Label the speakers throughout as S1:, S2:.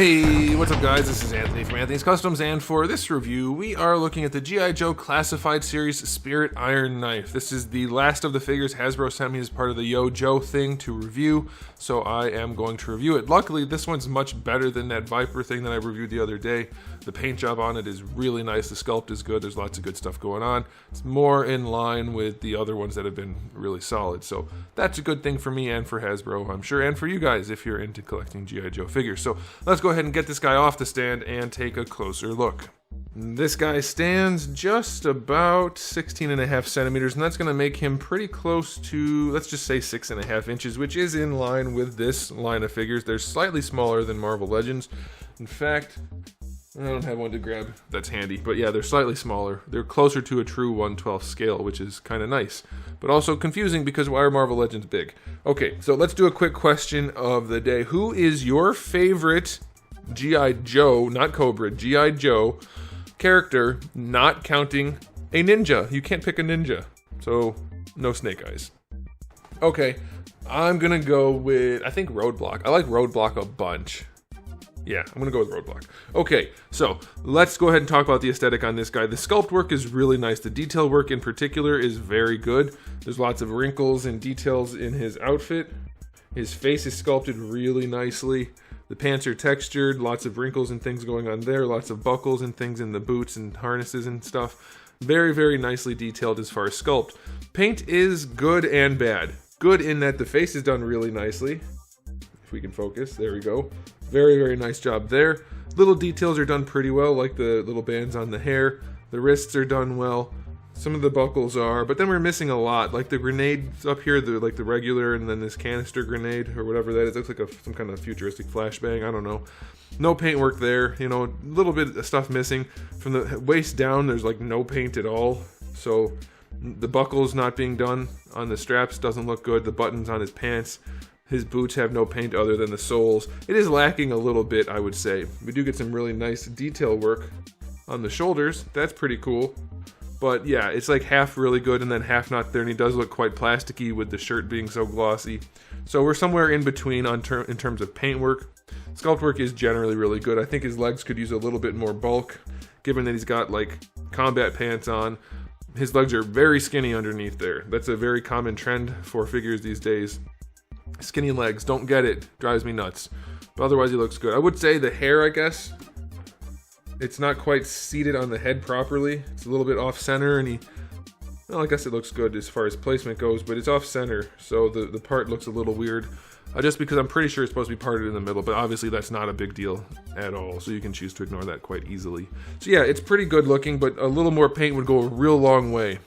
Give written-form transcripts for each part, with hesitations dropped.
S1: Hey, what's up guys? This is Anthony from Anthony's Customs, and for this review, we are looking at the G.I. Joe Classified Series Spirit Iron Knife. This is the last of the figures Hasbro sent me as part of the Yo Joe thing to review, so I am going to review it. Luckily, this one's much better than that Viper thing that I reviewed the other day. The paint job on it is really nice, the sculpt is good, there's lots of good stuff going on. It's more in line with the other ones that have been really solid, so that's a good thing for me and for Hasbro, I'm sure, and for you guys if you're into collecting G.I. Joe figures. So let's go ahead and get this guy off the stand and take a closer look. This guy stands just about 16.5 centimeters, and that's going to make him pretty close to, let's just say 6.5 inches, which is in line with this line of figures. They're slightly smaller than Marvel Legends. In fact, I don't have one to grab that's handy, but yeah, they're slightly smaller. They're closer to a true 1/12 scale, which is kind of nice, but also confusing because why are Marvel Legends big? Okay, so let's do a quick question of the day. Who is your favorite G.I. Joe, not Cobra, G.I. Joe character, not counting a ninja? You can't pick a ninja, so no Snake Eyes. Okay, I'm gonna go with, I think Roadblock. I like Roadblock a bunch. Yeah, I'm gonna go with Roadblock. Okay, so let's go ahead and talk about the aesthetic on this guy. The sculpt work is really nice. The detail work in particular is very good. There's lots of wrinkles and details in his outfit. His face is sculpted really nicely. The pants are textured, lots of wrinkles and things going on there, lots of buckles and things in the boots and harnesses and stuff. Very, very nicely detailed as far as sculpt. Paint is good and bad. Good in that the face is done really nicely. If we can focus, there we go. Very, very nice job there. Little details are done pretty well, like the little bands on the hair. The wrists are done well. Some of the buckles are, but then we're missing a lot. Like the grenades up here, like the regular, and then this canister grenade, or whatever that is. It looks like some kind of futuristic flashbang, I don't know. No paint work there, you know, a little bit of stuff missing. From the waist down, there's like no paint at all. So the buckles not being done on the straps doesn't look good. The buttons on his pants, his boots have no paint other than the soles. It is lacking a little bit, I would say. We do get some really nice detail work on the shoulders. That's pretty cool. But yeah, it's like half really good and then half not there, and he does look quite plasticky with the shirt being so glossy. So we're somewhere in between in terms of paint work. Sculpt work is generally really good. I think his legs could use a little bit more bulk, given that he's got like combat pants on. His legs are very skinny underneath there. That's a very common trend for figures these days. Skinny legs, don't get it, drives me nuts. But otherwise he looks good. I would say the hair, I guess, it's not quite seated on the head properly. It's a little bit off center, and well, I guess it looks good as far as placement goes, but it's off center, so the part looks a little weird. Just because I'm pretty sure it's supposed to be parted in the middle, but obviously that's not a big deal at all, so you can choose to ignore that quite easily. So yeah, it's pretty good looking, but a little more paint would go a real long way.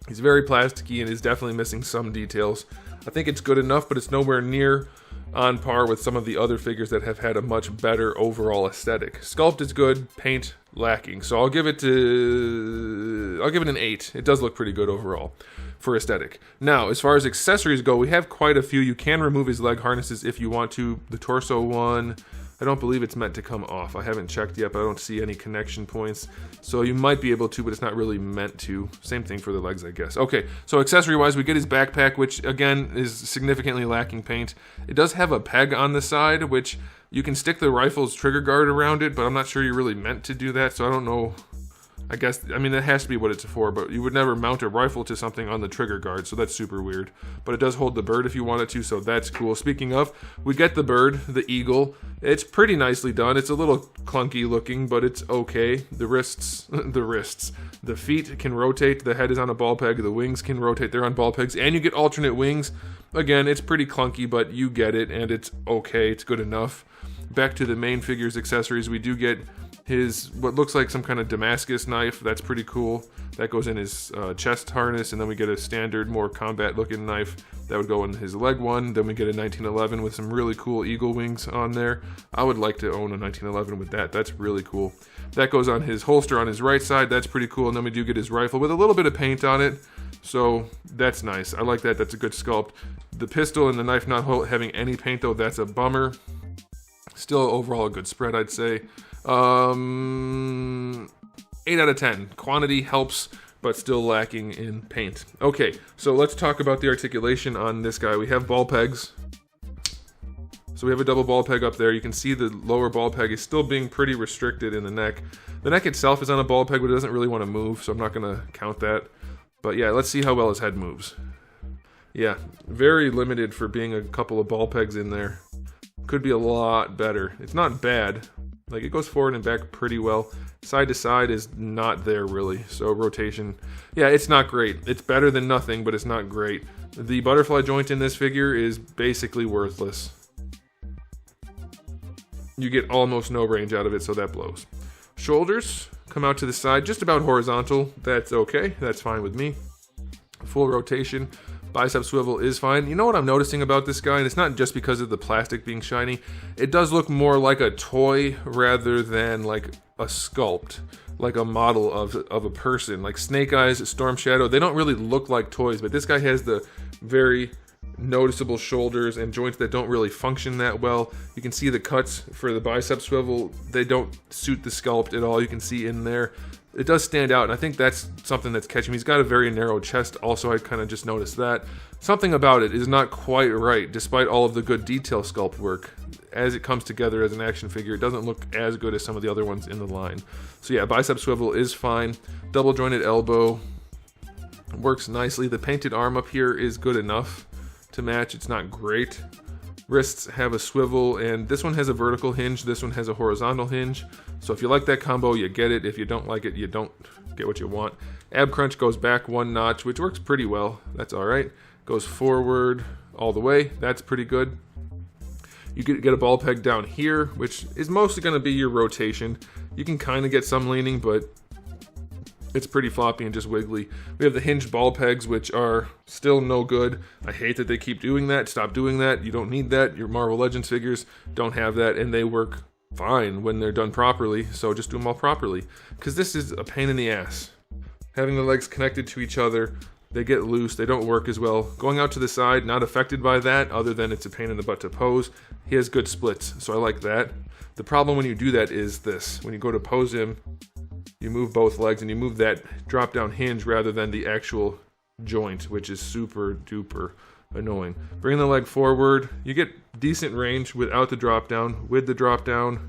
S1: He's very plasticky and is definitely missing some details. I think it's good enough, but it's nowhere near on par with some of the other figures that have had a much better overall aesthetic. Sculpt is good, paint lacking. So I'll give it an 8. It does look pretty good overall for aesthetic. Now, as far as accessories go, we have quite a few. You can remove his leg harnesses if you want to. The torso one, I don't believe it's meant to come off. I haven't checked yet, but I don't see any connection points. So you might be able to, but it's not really meant to. Same thing for the legs, I guess. Okay, so accessory-wise, we get his backpack, which, again, is significantly lacking paint. It does have a peg on the side, which you can stick the rifle's trigger guard around it, but I'm not sure you're really meant to do that, so I don't know. I guess, I mean, that has to be what it's for, but you would never mount a rifle to something on the trigger guard, so that's super weird. But it does hold the bird if you wanted to, so that's cool. Speaking of, we get the bird, the eagle. It's pretty nicely done. It's a little clunky looking, but it's okay. The wrists, the feet can rotate. The head is on a ball peg. The wings can rotate. They're on ball pegs, and you get alternate wings. Again, it's pretty clunky, but you get it, and it's okay. It's good enough. Back to the main figure's accessories, we do get his, what looks like some kind of Damascus knife. That's pretty cool. That goes in his chest harness, and then we get a standard, more combat looking knife that would go in his leg one. Then we get a 1911 with some really cool eagle wings on there. I would like to own a 1911 with that. That's really cool. That goes on his holster on his right side. That's pretty cool. And then we do get his rifle with a little bit of paint on it. So that's nice. I like that. That's a good sculpt. The pistol and the knife not having any paint though, that's a bummer. Still overall a good spread, I'd say. 8 out of 10. Quantity helps, but still lacking in paint. Okay, so let's talk about the articulation on this guy. We have ball pegs. So we have a double ball peg up there. You can see the lower ball peg is still being pretty restricted in the neck. The neck itself is on a ball peg, but it doesn't really want to move, so I'm not going to count that. But yeah, let's see how well his head moves. Yeah, very limited for being a couple of ball pegs in there. Could be a lot better. It's not bad. Like, it goes forward and back pretty well. Side to side is not there really. So rotation, yeah, it's not great. It's better than nothing, but it's not great. The butterfly joint in this figure is basically worthless. You get almost no range out of it, so that blows. Shoulders come out to the side, just about horizontal. That's okay. That's fine with me. Full rotation. Bicep swivel is fine. You know what I'm noticing about this guy, and it's not just because of the plastic being shiny. It does look more like a toy rather than like a sculpt, like a model of a person. Like Snake Eyes, Storm Shadow, they don't really look like toys, but this guy has the very noticeable shoulders and joints that don't really function that well. You can see the cuts for the bicep swivel. They don't suit the sculpt at all. You can see in there. It does stand out, and I think that's something that's catching me. He's got a very narrow chest also. I kind of just noticed that. Something about it is not quite right, despite all of the good detail sculpt work. As it comes together as an action figure, it doesn't look as good as some of the other ones in the line. So yeah, bicep swivel is fine. Double jointed elbow works nicely. The painted arm up here is good enough to match. It's not great. Wrists have a swivel, and this one has a vertical hinge, this one has a horizontal hinge. So if you like that combo, you get it. If you don't like it, you don't get what you want. Ab crunch goes back one notch, which works pretty well. That's all right. Goes forward all the way. That's pretty good. You get a ball peg down here, which is mostly going to be your rotation. You can kind of get some leaning, but it's pretty floppy and just wiggly. We have the hinged ball pegs, which are still no good. I hate that they keep doing that. Stop doing that. You don't need that. Your Marvel Legends figures don't have that, and they work fine when they're done properly, so just do them all properly. Because this is a pain in the ass. Having the legs connected to each other, they get loose, they don't work as well. Going out to the side, not affected by that, other than it's a pain in the butt to pose. He has good splits, so I like that. The problem when you do that is this. When you go to pose him, you move both legs and you move that drop down hinge rather than the actual joint, which is super duper annoying. Bring the leg forward, you get decent range without the drop down. With the drop down,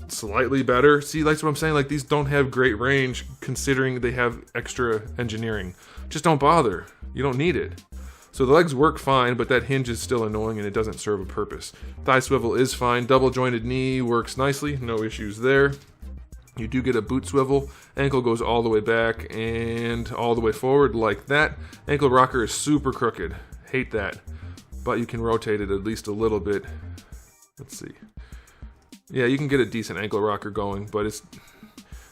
S1: slightly better. See, that's what I'm saying, like these don't have great range considering they have extra engineering. Just don't bother, you don't need it. So the legs work fine, but that hinge is still annoying and it doesn't serve a purpose. Thigh swivel is fine, double jointed knee works nicely, no issues there. You do get a boot swivel. Ankle goes all the way back and all the way forward like that. Ankle rocker is super crooked. Hate that. But you can rotate it at least a little bit. Let's see. Yeah, you can get a decent ankle rocker going, but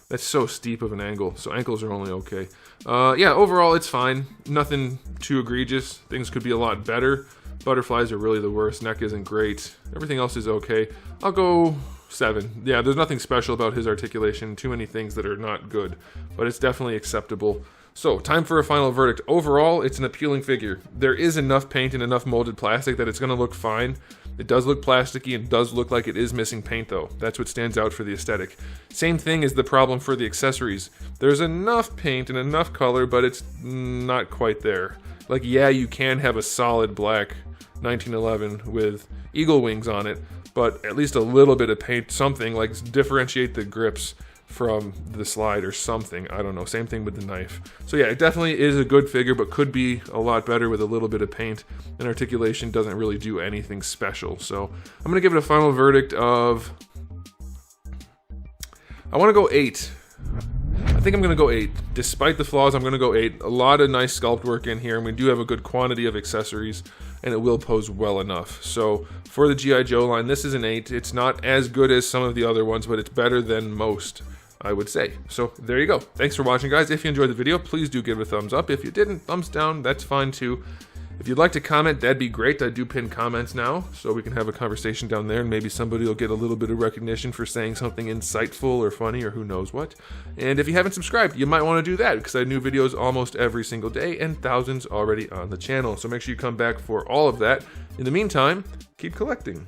S1: that's so steep of an angle, so ankles are only okay. Yeah, overall it's fine. Nothing too egregious. Things could be a lot better. Butterflies are really the worst. Neck isn't great. Everything else is okay. I'll go 7. Yeah, there's nothing special about his articulation. Too many things that are not good, but it's definitely acceptable. So, time for a final verdict. Overall, it's an appealing figure. There is enough paint and enough molded plastic that it's going to look fine. It does look plasticky and does look like it is missing paint though. That's what stands out for the aesthetic. Same thing is the problem for the accessories. There's enough paint and enough color, but it's not quite there. Like, yeah, you can have a solid black 1911 with eagle wings on it, but at least a little bit of paint, something like differentiate the grips from the slide or something. I don't know. Same thing with the knife. So yeah, it definitely is a good figure, but could be a lot better with a little bit of paint. And articulation doesn't really do anything special. So I'm going to give it a final verdict of... I want to go 8. I think I'm going to go 8. Despite the flaws, I'm going to go 8. A lot of nice sculpt work in here, and we do have a good quantity of accessories, and it will pose well enough. So for the G.I. Joe line, this is an 8. It's not as good as some of the other ones, but it's better than most, I would say. So there you go. Thanks for watching, guys. If you enjoyed the video, please do give it a thumbs up. If you didn't, thumbs down. That's fine too. If you'd like to comment, that'd be great. I do pin comments now, so we can have a conversation down there, and maybe somebody will get a little bit of recognition for saying something insightful or funny or who knows what. And if you haven't subscribed, you might want to do that, because I have new videos almost every single day, and thousands already on the channel. So make sure you come back for all of that. In the meantime, keep collecting.